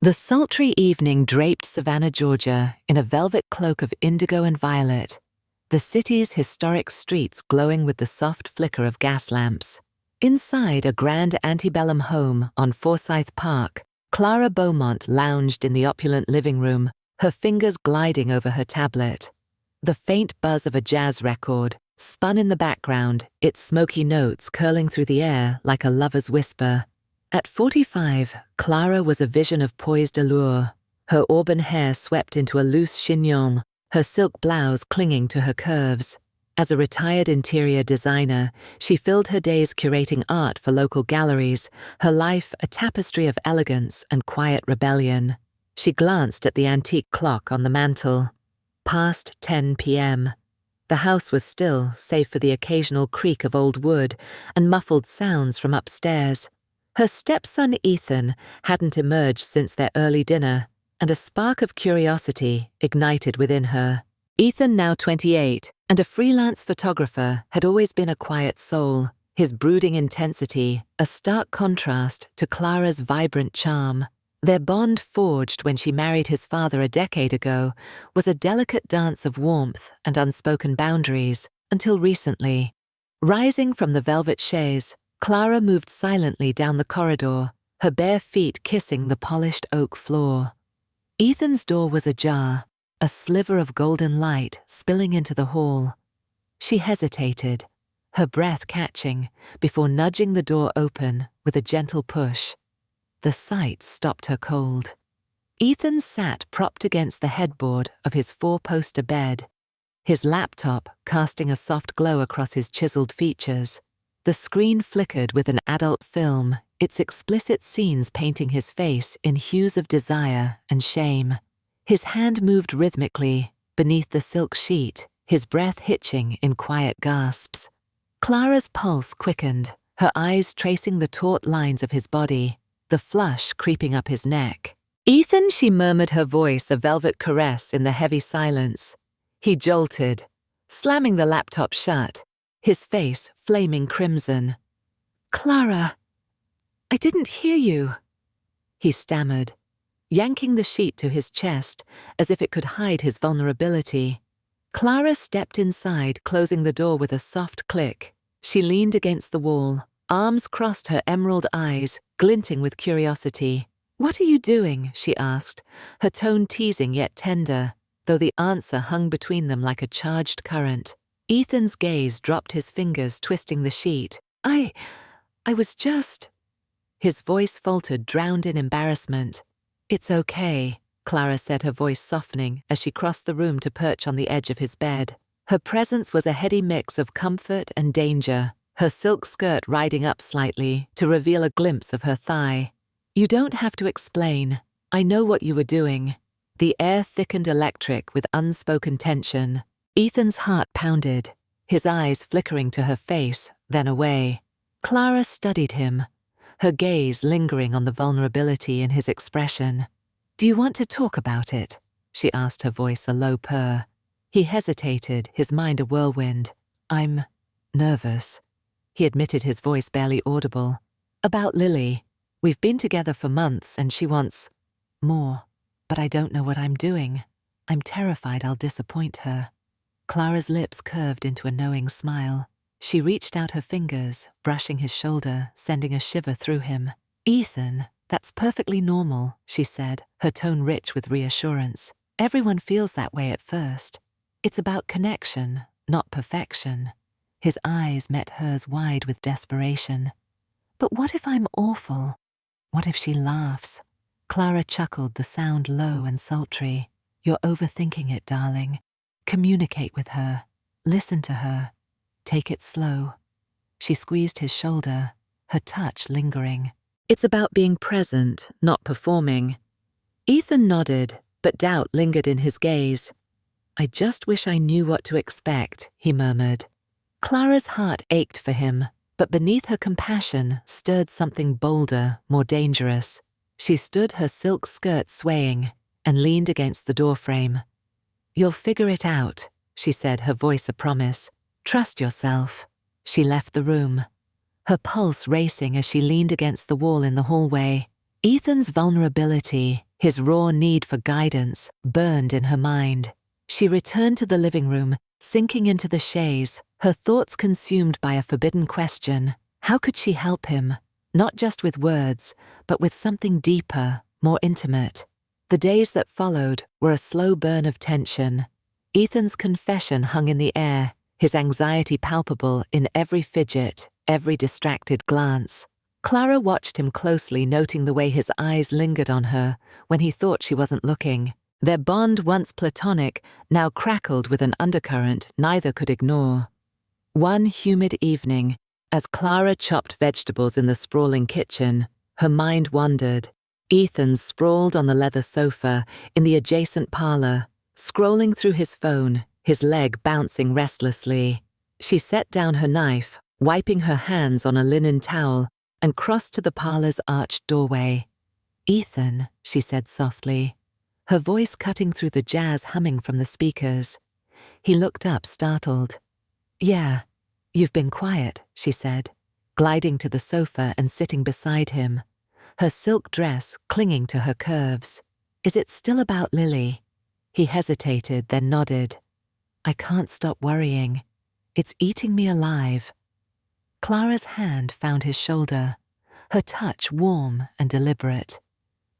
The sultry evening draped Savannah, Georgia, in a velvet cloak of indigo and violet, the city's historic streets glowing with the soft flicker of gas lamps. Inside a grand antebellum home on Forsyth Park, Clara Beaumont lounged in the opulent living room, her fingers gliding over her tablet. The faint buzz of a jazz record spun in the background, its smoky notes curling through the air like a lover's whisper. At 45, Clara was a vision of poised allure, her auburn hair swept into a loose chignon, her silk blouse clinging to her curves. As a retired interior designer, she filled her days curating art for local galleries, her life a tapestry of elegance and quiet rebellion. She glanced at the antique clock on the mantel. Past 10 p.m. The house was still, save for the occasional creak of old wood and muffled sounds from upstairs. Her stepson Ethan hadn't emerged since their early dinner, and a spark of curiosity ignited within her. Ethan, now 28, and a freelance photographer, had always been a quiet soul, his brooding intensity a stark contrast to Clara's vibrant charm. Their bond, forged when she married his father a decade ago, was a delicate dance of warmth and unspoken boundaries, until recently. Rising from the velvet chaise, Clara moved silently down the corridor, her bare feet kissing the polished oak floor. Ethan's door was ajar, a sliver of golden light spilling into the hall. She hesitated, her breath catching, before nudging the door open with a gentle push. The sight stopped her cold. Ethan sat propped against the headboard of his four-poster bed, his laptop casting a soft glow across his chiseled features. The screen flickered with an adult film, its explicit scenes painting his face in hues of desire and shame. His hand moved rhythmically beneath the silk sheet, his breath hitching in quiet gasps. Clara's pulse quickened, her eyes tracing the taut lines of his body, the flush creeping up his neck. "Ethan," she murmured, her voice a velvet caress in the heavy silence. He jolted, slamming the laptop shut, his face flaming crimson. "Clara, I didn't hear you," he stammered, yanking the sheet to his chest as if it could hide his vulnerability. Clara stepped inside, closing the door with a soft click. She leaned against the wall, arms crossed, her emerald eyes glinting with curiosity. "What are you doing?" she asked, her tone teasing yet tender, though the answer hung between them like a charged current. Ethan's gaze dropped, his fingers twisting the sheet. I was just..." His voice faltered, drowned in embarrassment. "It's okay," Clara said, her voice softening as she crossed the room to perch on the edge of his bed. Her presence was a heady mix of comfort and danger, her silk skirt riding up slightly to reveal a glimpse of her thigh. "You don't have to explain. I know what you were doing." The air thickened electric with unspoken tension. Ethan's heart pounded, his eyes flickering to her face, then away. Clara studied him, her gaze lingering on the vulnerability in his expression. "Do you want to talk about it?" she asked, her voice a low purr. He hesitated, his mind a whirlwind. "I'm nervous," he admitted, his voice barely audible. "About Lily. We've been together for months and she wants more, but I don't know what I'm doing. I'm terrified I'll disappoint her." Clara's lips curved into a knowing smile. She reached out her fingers, brushing his shoulder, sending a shiver through him. "Ethan, that's perfectly normal," she said, her tone rich with reassurance. "Everyone feels that way at first. It's about connection, not perfection." His eyes met hers wide with desperation. "But what if I'm awful? What if she laughs?" Clara chuckled, the sound low and sultry. "You're overthinking it, darling. Communicate with her. Listen to her. Take it slow." She squeezed his shoulder, her touch lingering. "It's about being present, not performing." Ethan nodded, but doubt lingered in his gaze. "I just wish I knew what to expect," he murmured. Clara's heart ached for him, but beneath her compassion stirred something bolder, more dangerous. She stood, her silk skirt swaying, and leaned against the doorframe. "You'll figure it out," she said, her voice a promise. "Trust yourself." She left the room, her pulse racing as she leaned against the wall in the hallway. Ethan's vulnerability, His raw need for guidance burned in her mind. She returned to the living room, sinking into the chaise, her thoughts consumed by a forbidden question. How could she help him? Not just with words, but with something deeper, more intimate. The days that followed were a slow burn of tension. Ethan's confession hung in the air, his anxiety palpable in every fidget, every distracted glance. Clara watched him closely, noting the way his eyes lingered on her when he thought she wasn't looking. Their bond, once platonic, now crackled with an undercurrent neither could ignore. One humid evening, as Clara chopped vegetables in the sprawling kitchen, her mind wandered. Ethan sprawled on the leather sofa in the adjacent parlor, scrolling through his phone, his leg bouncing restlessly. She set down her knife, wiping her hands on a linen towel, and crossed to the parlor's arched doorway. "Ethan," she said softly, her voice cutting through the jazz humming from the speakers. He looked up, startled. "Yeah, you've been quiet," she said, gliding to the sofa and sitting beside him, her silk dress clinging to her curves. "Is it still about Lily?" He hesitated, then nodded. "I can't stop worrying. It's eating me alive." Clara's hand found his shoulder, her touch warm and deliberate.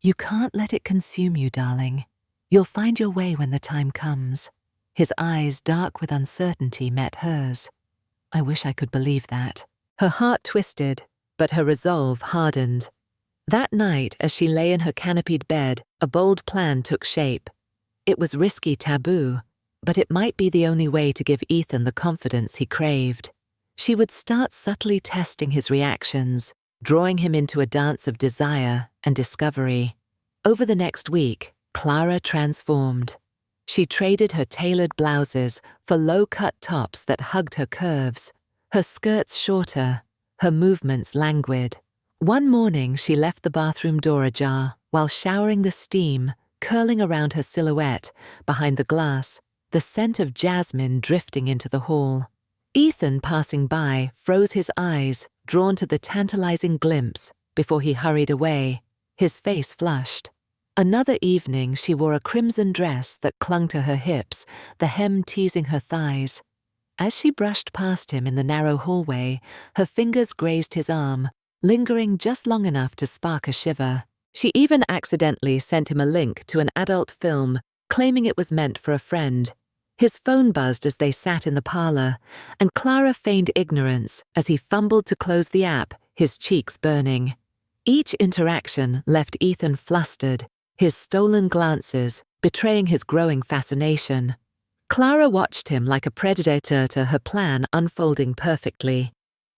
"You can't let it consume you, darling. You'll find your way when the time comes." His eyes, dark with uncertainty, met hers. "I wish I could believe that." Her heart twisted, but her resolve hardened. That night, as she lay in her canopied bed, a bold plan took shape. It was risky taboo, but it might be the only way to give Ethan the confidence he craved. She would start subtly testing his reactions, drawing him into a dance of desire and discovery. Over the next week, Clara transformed. She traded her tailored blouses for low-cut tops that hugged her curves, her skirts shorter, her movements languid. One morning, she left the bathroom door ajar while showering the steam, curling around her silhouette behind the glass, the scent of jasmine drifting into the hall. Ethan, passing by, froze his eyes, drawn to the tantalizing glimpse, before he hurried away, his face flushed. Another evening, she wore a crimson dress that clung to her hips, the hem teasing her thighs. As she brushed past him in the narrow hallway, her fingers grazed his arm, lingering just long enough to spark a shiver. She even accidentally sent him a link to an adult film, claiming it was meant for a friend. His phone buzzed as they sat in the parlor, and Clara feigned ignorance as he fumbled to close the app, his cheeks burning. Each interaction left Ethan flustered, his stolen glances betraying his growing fascination. Clara watched him like a predator to her plan unfolding perfectly.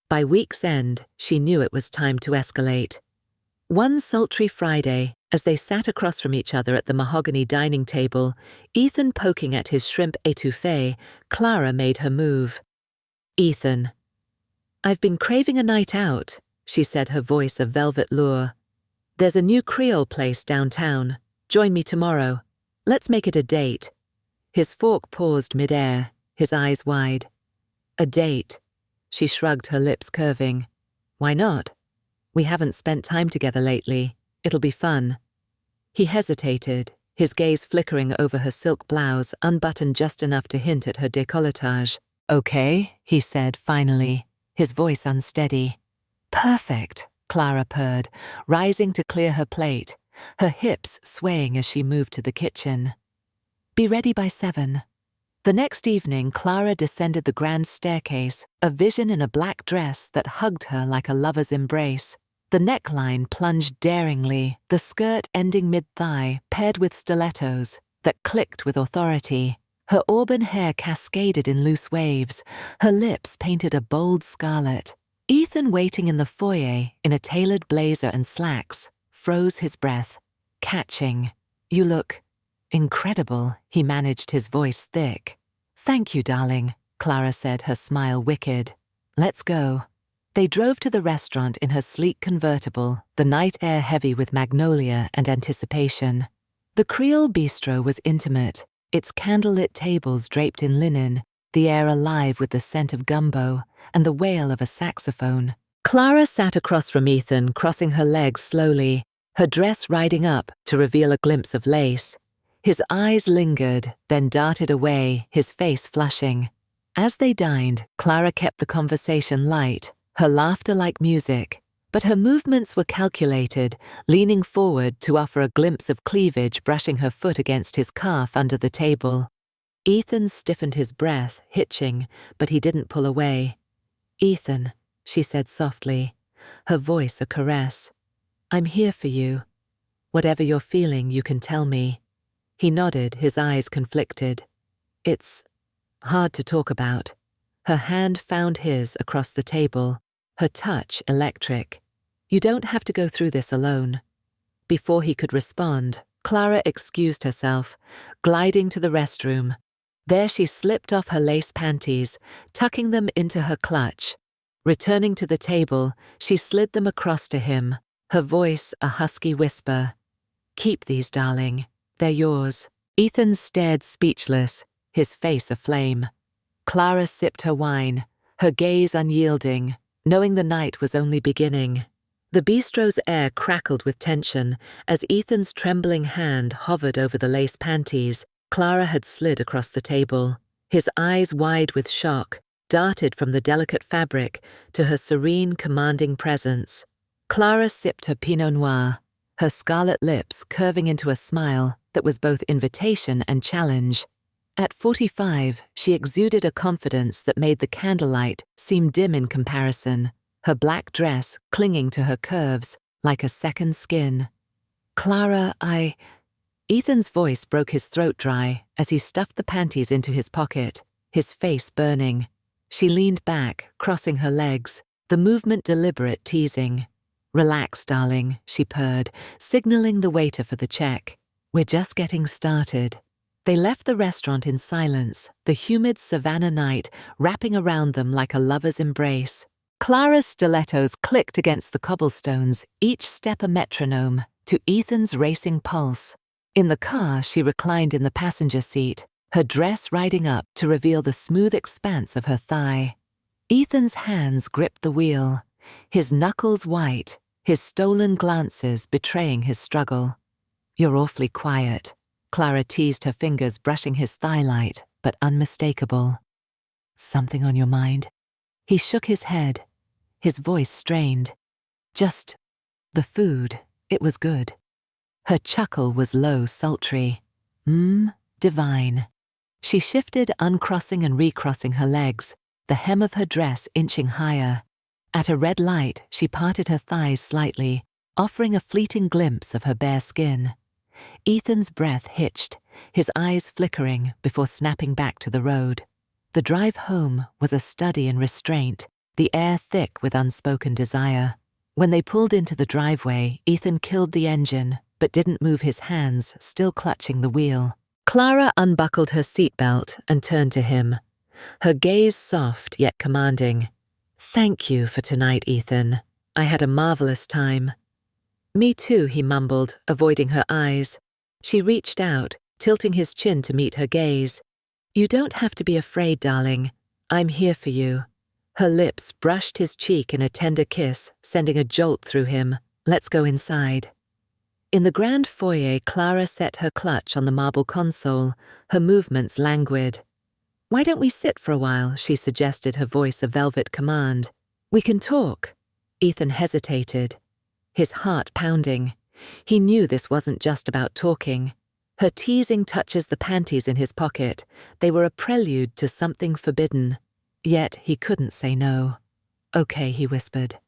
By week's end, she knew it was time to escalate. One sultry Friday, as they sat across from each other at the mahogany dining table, Ethan poking at his shrimp étouffée, Clara made her move. "Ethan, I've been craving a night out," she said, her voice a velvet lure. "There's a new Creole place downtown. Join me tomorrow. Let's make it a date." His fork paused midair, his eyes wide. "A date?" She shrugged, her lips curving. "Why not? We haven't spent time together lately. It'll be fun." He hesitated, his gaze flickering over her silk blouse, unbuttoned just enough to hint at her décolletage. "Okay," he said finally, his voice unsteady. "Perfect," Clara purred, rising to clear her plate, her hips swaying as she moved to the kitchen. "Be ready by 7. The next evening, Clara descended the grand staircase, a vision in a black dress that hugged her like a lover's embrace. The neckline plunged daringly, the skirt ending mid-thigh, paired with stilettos that clicked with authority. Her auburn hair cascaded in loose waves, her lips painted a bold scarlet. Ethan, waiting in the foyer in a tailored blazer and slacks, froze his breath, catching. "You look incredible," he managed, his voice thick. "Thank you, darling," Clara said, her smile wicked. "Let's go." They drove to the restaurant in her sleek convertible, the night air heavy with magnolia and anticipation. The Creole bistro was intimate, its candlelit tables draped in linen, the air alive with the scent of gumbo and the wail of a saxophone. Clara sat across from Ethan, crossing her legs slowly, her dress riding up to reveal a glimpse of lace. His eyes lingered, then darted away, his face flushing. As they dined, Clara kept the conversation light, her laughter like music, but her movements were calculated, leaning forward to offer a glimpse of cleavage brushing her foot against his calf under the table. Ethan stiffened his breath, hitching, but he didn't pull away. "Ethan," she said softly, her voice a caress. "I'm here for you. Whatever you're feeling, you can tell me." He nodded, his eyes conflicted. "It's hard to talk about." Her hand found his across the table, her touch electric. "You don't have to go through this alone." Before he could respond, Clara excused herself, gliding to the restroom. There she slipped off her lace panties, tucking them into her clutch. Returning to the table, she slid them across to him, her voice a husky whisper. "Keep these, darling. They're yours." Ethan stared speechless, his face aflame. Clara sipped her wine, her gaze unyielding, knowing the night was only beginning. The bistro's air crackled with tension as Ethan's trembling hand hovered over the lace panties Clara had slid across the table. His eyes wide with shock, darted from the delicate fabric to her serene, commanding presence. Clara sipped her Pinot Noir, her scarlet lips curving into a smile that was both invitation and challenge. At 45, she exuded a confidence that made the candlelight seem dim in comparison, her black dress clinging to her curves like a second skin. "Clara, Ethan's voice broke his throat dry as he stuffed the panties into his pocket, his face burning. She leaned back, crossing her legs, the movement deliberate, teasing. "Relax, darling," she purred, signaling the waiter for the check. "We're just getting started." They left the restaurant in silence, the humid Savannah night wrapping around them like a lover's embrace. Clara's stilettos clicked against the cobblestones, each step a metronome, to Ethan's racing pulse. In the car, she reclined in the passenger seat, her dress riding up to reveal the smooth expanse of her thigh. Ethan's hands gripped the wheel, his knuckles white, his stolen glances betraying his struggle. "You're awfully quiet." Clara teased, her fingers brushing his thigh light, but unmistakable. "Something on your mind?" He shook his head, his voice strained. "Just the food. It was good." Her chuckle was low, sultry. Divine." She shifted, uncrossing and recrossing her legs, the hem of her dress inching higher. At a red light, she parted her thighs slightly, offering a fleeting glimpse of her bare skin. Ethan's breath hitched, his eyes flickering before snapping back to the road. The drive home was a study in restraint, the air thick with unspoken desire. When they pulled into the driveway, Ethan killed the engine, but didn't move his hands, still clutching the wheel. Clara unbuckled her seatbelt and turned to him, her gaze soft yet commanding. "Thank you for tonight, Ethan. I had a marvelous time." "Me too," he mumbled, avoiding her eyes. She reached out, tilting his chin to meet her gaze. "You don't have to be afraid, darling. I'm here for you." Her lips brushed his cheek in a tender kiss, sending a jolt through him. "Let's go inside." In the grand foyer, Clara set her clutch on the marble console, her movements languid. "Why don't we sit for a while?" she suggested, her voice a velvet command. "We can talk." Ethan hesitated, his heart pounding. He knew this wasn't just about talking. Her teasing touches the panties in his pocket. They were a prelude to something forbidden. Yet he couldn't say no. "Okay," he whispered.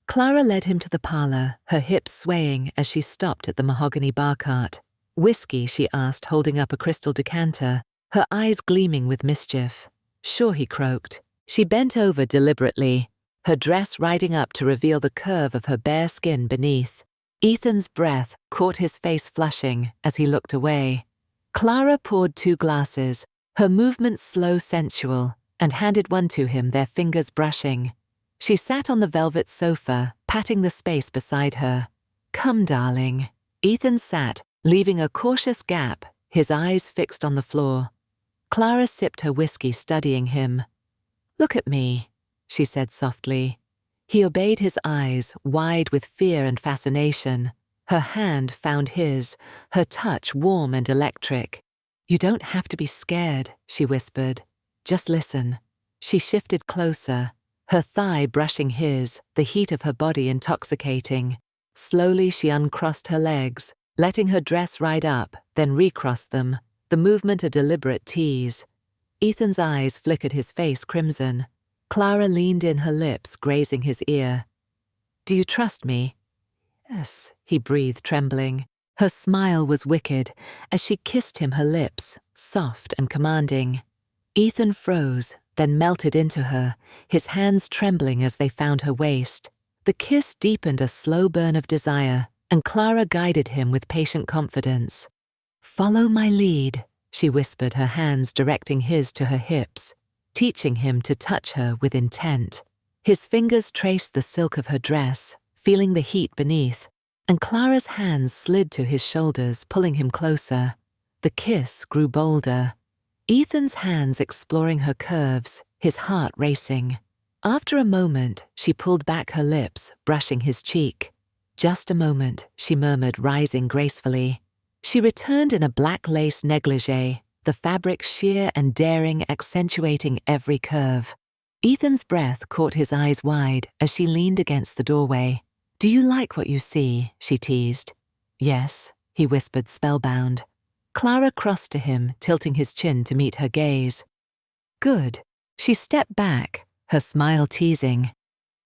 Clara led him to the parlor, her hips swaying as she stopped at the mahogany bar cart. "Whiskey?" she asked, holding up a crystal decanter, her eyes gleaming with mischief. "Sure," he croaked. She bent over deliberately, her dress riding up to reveal the curve of her bare skin beneath. Ethan's breath caught his face flushing as he looked away. Clara poured 2 glasses, her movements slow, sensual, and handed one to him, their fingers brushing. She sat on the velvet sofa, patting the space beside her. "Come, darling." Ethan sat, leaving a cautious gap, his eyes fixed on the floor. Clara sipped her whiskey, studying him. "Look at me," she said softly. He obeyed, his eyes wide with fear and fascination. Her hand found his, her touch warm and electric. "You don't have to be scared," she whispered. "Just listen." She shifted closer, her thigh brushing his, the heat of her body intoxicating. Slowly she uncrossed her legs, letting her dress ride up, then recross them, the movement a deliberate tease. Ethan's eyes flickered, his face crimson. Clara leaned in, her lips grazing his ear. "Do you trust me?" "Yes," he breathed, trembling. Her smile was wicked as she kissed him, her lips soft and commanding. Ethan froze, then melted into her, his hands trembling as they found her waist. The kiss deepened a slow burn of desire, and Clara guided him with patient confidence. "Follow my lead," she whispered, her hands directing his to her hips, teaching him to touch her with intent. His fingers traced the silk of her dress, feeling the heat beneath, and Clara's hands slid to his shoulders, pulling him closer. The kiss grew bolder, Ethan's hands exploring her curves, his heart racing. After a moment, she pulled back her lips, brushing his cheek. "Just a moment," she murmured, rising gracefully. She returned in a black lace negligee, the fabric sheer and daring, accentuating every curve. Ethan's breath caught his eyes wide as she leaned against the doorway. "Do you like what you see?" she teased. "Yes," he whispered, spellbound. Clara crossed to him, tilting his chin to meet her gaze. "Good." She stepped back, her smile teasing.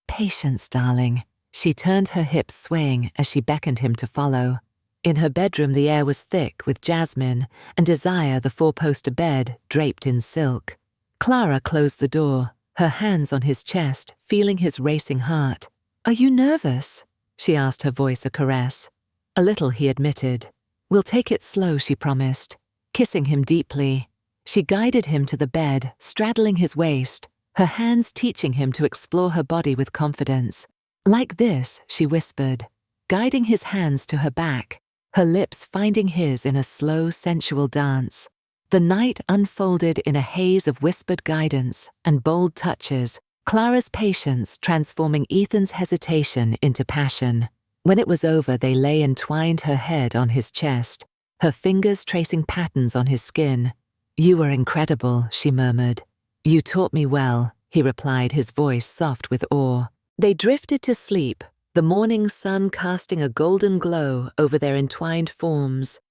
"Patience, darling." She turned, her hips swaying as she beckoned him to follow. In her bedroom, the air was thick with jasmine and desire, the four-poster bed draped in silk. Clara closed the door, her hands on his chest, feeling his racing heart. "Are you nervous?" she asked, her voice a caress. "A little," he admitted. "We'll take it slow," she promised, kissing him deeply. She guided him to the bed, straddling his waist, her hands teaching him to explore her body with confidence. "Like this," she whispered, guiding his hands to her back, her lips finding his in a slow, sensual dance. The night unfolded in a haze of whispered guidance and bold touches, Clara's patience transforming Ethan's hesitation into passion. When it was over, they lay entwined, her head on his chest, her fingers tracing patterns on his skin. "You were incredible," she murmured. "You taught me well," he replied, his voice soft with awe. They drifted to sleep, the morning sun casting a golden glow over their entwined forms.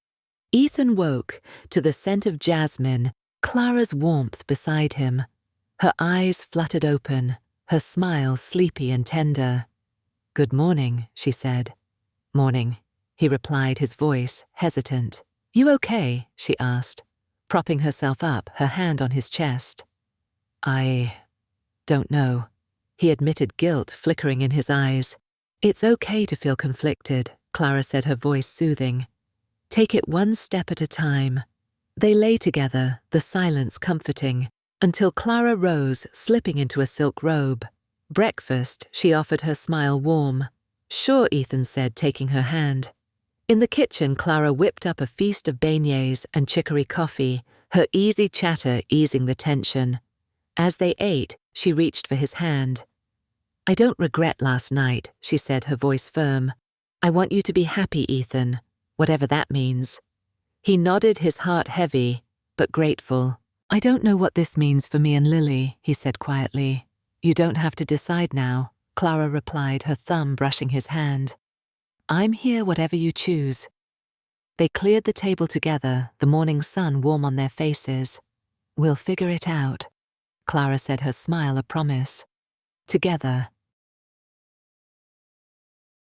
Ethan woke to the scent of jasmine, Clara's warmth beside him. Her eyes fluttered open, her smile sleepy and tender. "Good morning," she said. "Morning," he replied, his voice hesitant. "You okay?" she asked, propping herself up, her hand on his chest. "I don't know," he admitted, guilt flickering in his eyes. "It's okay to feel conflicted," Clara said, her voice soothing. "Take it one step at a time." They lay together, the silence comforting, until Clara rose, slipping into a silk robe. "Breakfast," she offered, her smile warm. "Sure," Ethan said, taking her hand. In the kitchen, Clara whipped up a feast of beignets and chicory coffee, her easy chatter easing the tension. As they ate, she reached for his hand. "I don't regret last night," she said, her voice firm. "I want you to be happy, Ethan, whatever that means." He nodded, his heart heavy, but grateful. "I don't know what this means for me and Lily," he said quietly. "You don't have to decide now," Clara replied, her thumb brushing his hand. "I'm here whatever you choose." They cleared the table together, the morning sun warm on their faces. "We'll figure it out," Clara said, her smile a promise. "Together."